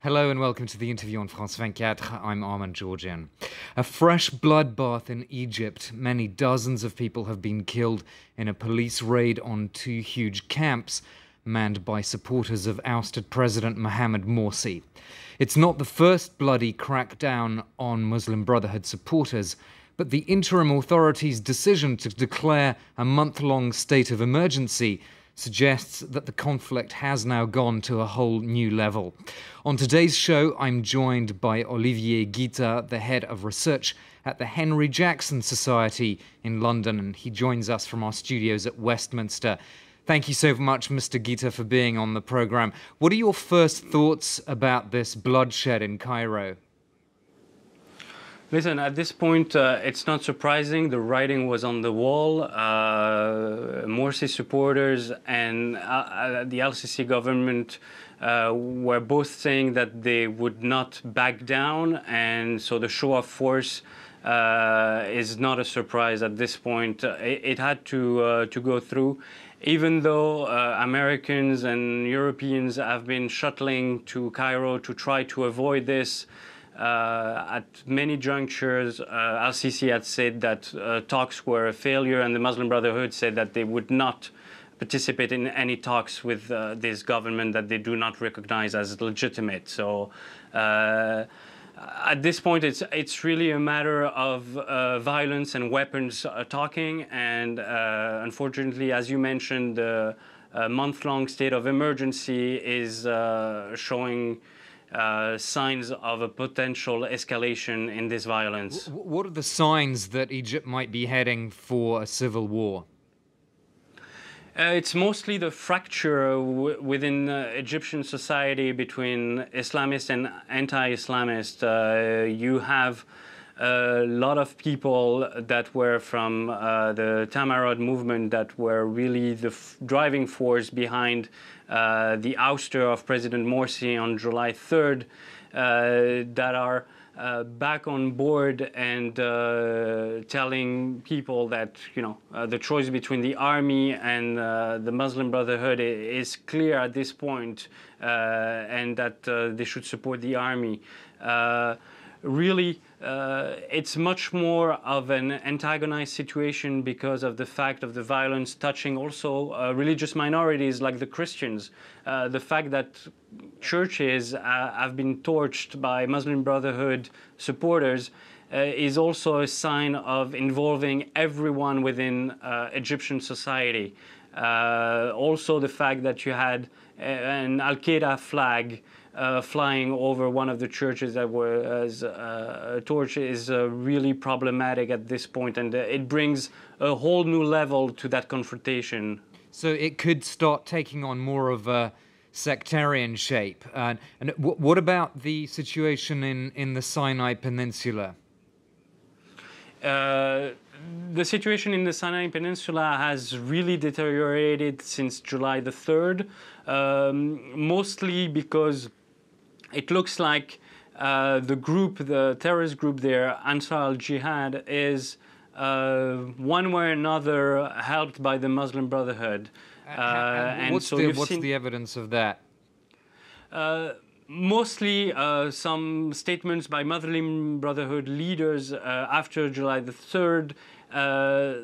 Hello and welcome to the interview on France 24. I'm Armand Georgian. A fresh bloodbath in Egypt. Many dozens of people have been killed in a police raid on two huge camps manned by supporters of ousted President Mohamed Morsi. It's not the first bloody crackdown on Muslim Brotherhood supporters, but the interim authorities' decision to declare a month-long state of emergency suggests that the conflict has now gone to a whole new level. On today's show, I'm joined by Olivier Guita, the head of research at the Henry Jackson Society in London, and he joins us from our studios at Westminster. Thank you so much, Mr. Guita, for being on the programme. What are your first thoughts about this bloodshed in Cairo? Listen, at this point, it's not surprising. The writing was on the wall. Morsi supporters and the LCC government were both saying that they would not back down, and so the show of force is not a surprise at this point. It had to go through, even though Americans and Europeans have been shuttling to Cairo to try to avoid this. At many junctures, LCC had said that talks were a failure, and the Muslim Brotherhood said that they would not participate in any talks with this government that they do not recognize as legitimate. So at this point, it's really a matter of violence and weapons talking, and unfortunately, as you mentioned, the month-long state of emergency is showing signs of a potential escalation in this violence. What are the signs that Egypt might be heading for a civil war? It's mostly the fracture within Egyptian society between Islamist and anti-Islamist. You have a lot of people that were from the Tamarod movement that were really the driving force behind the ouster of President Morsi on July 3rd that are back on board and telling people that, the choice between the army and the Muslim Brotherhood is clear at this point, and that they should support the army. Really, it's much more of an antagonized situation because of the fact of the violence touching also religious minorities like the Christians. The fact that churches have been torched by Muslim Brotherhood supporters is also a sign of involving everyone within Egyptian society. Also the fact that you had an Al-Qaeda flag flying over one of the churches that was torched is really problematic at this point, and it brings a whole new level to that confrontation. So it could start taking on more of a sectarian shape. And what about the situation in the Sinai Peninsula? The situation in the Sinai Peninsula has really deteriorated since July the 3rd, mostly because it looks like the terrorist group there, Ansar al-Jihad, is one way or another helped by the Muslim Brotherhood. What's the evidence of that? Mostly some statements by Muslim Brotherhood leaders after July the 3rd,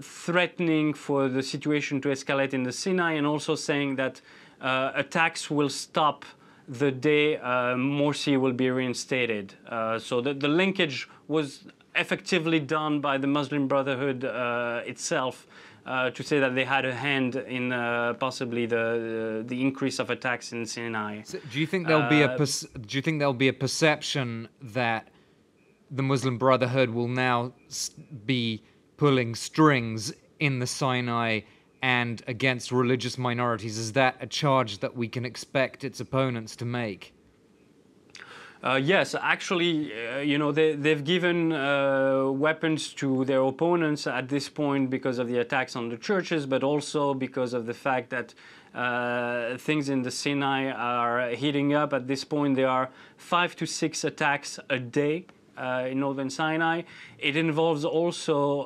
threatening for the situation to escalate in the Sinai, and also saying that attacks will stop the day Morsi will be reinstated. So the linkage was effectively done by the Muslim Brotherhood itself to say that they had a hand in possibly the increase of attacks in Sinai. So do you think there'll be a perception that the Muslim Brotherhood will now be pulling strings in the Sinai and against religious minorities? Is that a charge that we can expect its opponents to make? Yes, actually, they've given weapons to their opponents at this point because of the attacks on the churches, but also because of the fact that things in the Sinai are heating up. At this point, there are 5 to 6 attacks a day in northern Sinai. It involves also,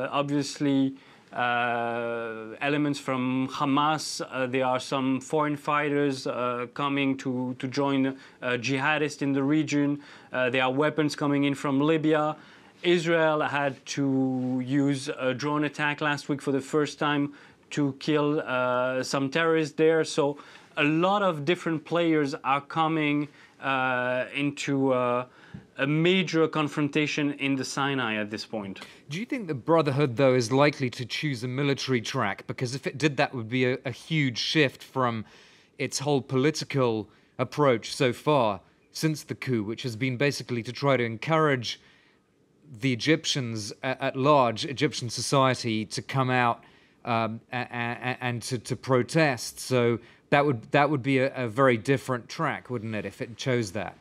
obviously, elements from Hamas. There are some foreign fighters coming to join jihadists in the region. There are weapons coming in from Libya. Israel had to use a drone attack last week for the first time to kill some terrorists there. So a lot of different players are coming into a major confrontation in the Sinai at this point. Do you think the Brotherhood, though, is likely to choose a military track? Because if it did, that would be a huge shift from its whole political approach so far since the coup, which has been basically to try to encourage the Egyptians at large, Egyptian society, to come out and to protest. So that would be a very different track, wouldn't it, if it chose that?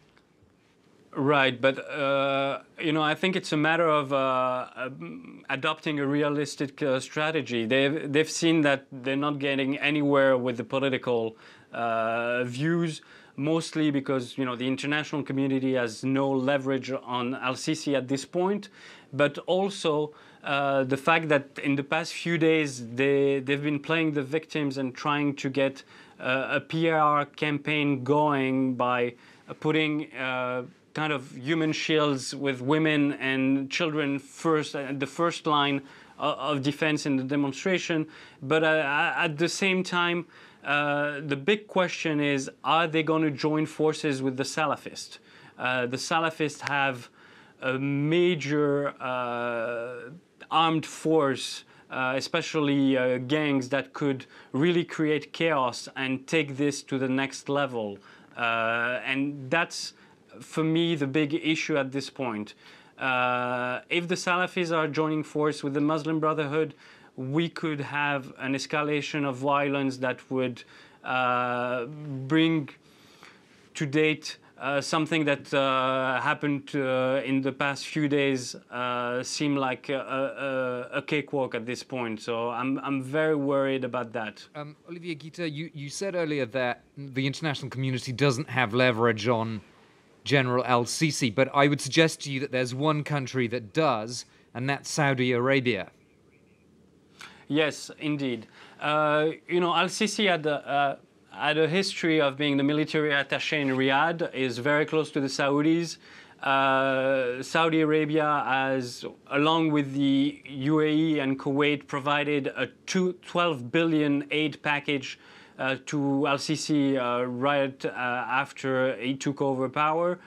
Right, but I think it's a matter of adopting a realistic strategy. They've seen that they're not getting anywhere with the political views, mostly because the international community has no leverage on al-Sisi at this point, but also the fact that in the past few days they've been playing the victims and trying to get a PR campaign going by putting kind of human shields with women and children first, at the first line of defense in the demonstration. But at the same time, the big question is, are they going to join forces with the Salafists? The Salafists have a major armed force, especially gangs that could really create chaos and take this to the next level. And that's, for me, the big issue at this point. If the Salafis are joining force with the Muslim Brotherhood, we could have an escalation of violence that would bring to date something that happened in the past few days seem like a cakewalk at this point. So I'm very worried about that. Olivier Guita, you said earlier that the international community doesn't have leverage on General al-Sisi, but I would suggest to you that there's one country that does, and that's Saudi Arabia. Yes, indeed. Al-Sisi had a history of being the military attaché in Riyadh, is very close to the Saudis. Saudi Arabia has, along with the UAE and Kuwait, provided a 12 billion aid package to al-Sisi right after he took over power.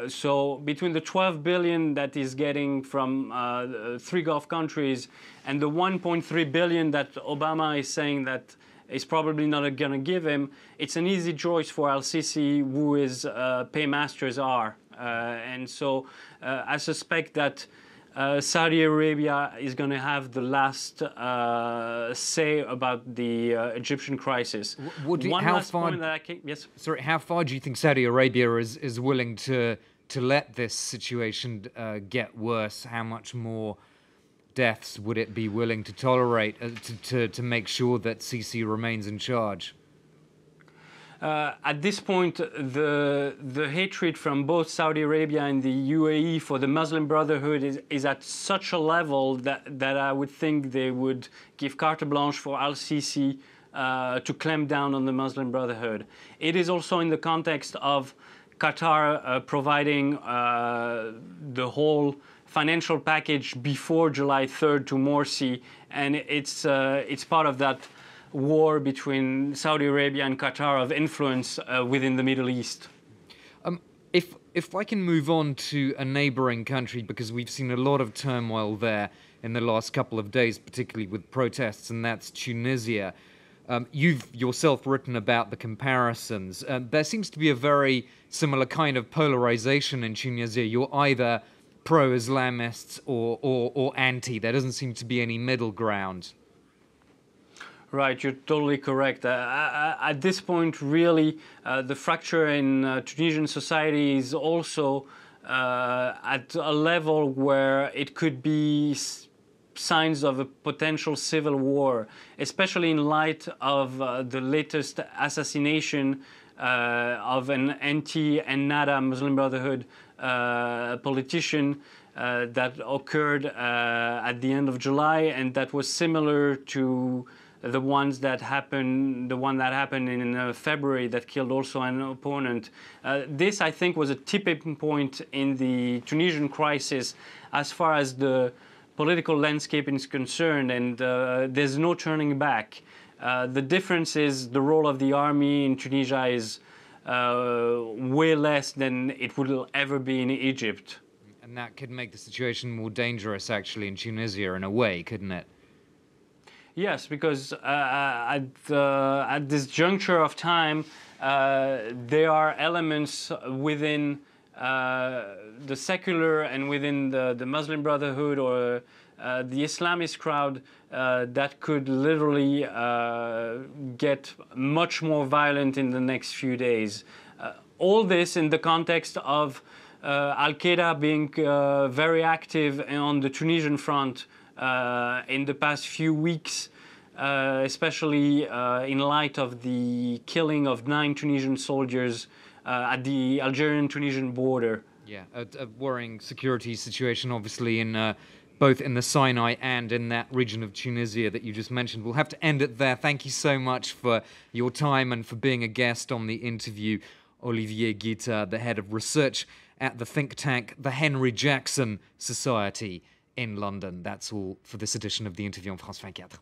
So between the 12 billion that he's getting from 3 Gulf countries and the 1.3 billion that Obama is saying that is probably not going to give him, it's an easy choice for al-Sisi, who his paymasters are. And so I suspect that Saudi Arabia is going to have the last say about the Egyptian crisis. Yes. Sorry, how far do you think Saudi Arabia is willing to let this situation get worse? How much more deaths would it be willing to tolerate to make sure that Sisi remains in charge? At this point, the hatred from both Saudi Arabia and the UAE for the Muslim Brotherhood is at such a level that I would think they would give carte blanche for al-Sisi to clamp down on the Muslim Brotherhood. It is also in the context of Qatar providing the whole financial package before July 3rd to Morsi, and it's part of that war between Saudi Arabia and Qatar of influence within the Middle East. If I can move on to a neighboring country, because we've seen a lot of turmoil there in the last couple of days, particularly with protests, and that's Tunisia. You've yourself written about the comparisons. There seems to be a very similar kind of polarization in Tunisia. You're either pro-Islamists or anti. There doesn't seem to be any middle ground. Right, you're totally correct. At this point, really, the fracture in Tunisian society is also at a level where it could be signs of a potential civil war, especially in light of the latest assassination of an anti-Ennahda Muslim Brotherhood politician that occurred at the end of July, and that was similar to the one that happened in February that killed also an opponent. This, I think, was a tipping point in the Tunisian crisis as far as the political landscape is concerned, and there's no turning back. The difference is the role of the army in Tunisia is way less than it would ever be in Egypt. And that could make the situation more dangerous, actually, in Tunisia in a way, couldn't it? Yes, because at this juncture of time, there are elements within the secular and within the Muslim Brotherhood or the Islamist crowd that could literally get much more violent in the next few days. All this in the context of Al-Qaeda being very active on the Tunisian front in the past few weeks, especially in light of the killing of 9 Tunisian soldiers at the Algerian-Tunisian border. Yeah, a worrying security situation, obviously, in both in the Sinai and in that region of Tunisia that you just mentioned. We'll have to end it there. Thank you so much for your time and for being a guest on the interview, Olivier Guita, the head of research at the think tank, the Henry Jackson Society in London. That's all for this edition of the interview on France 24.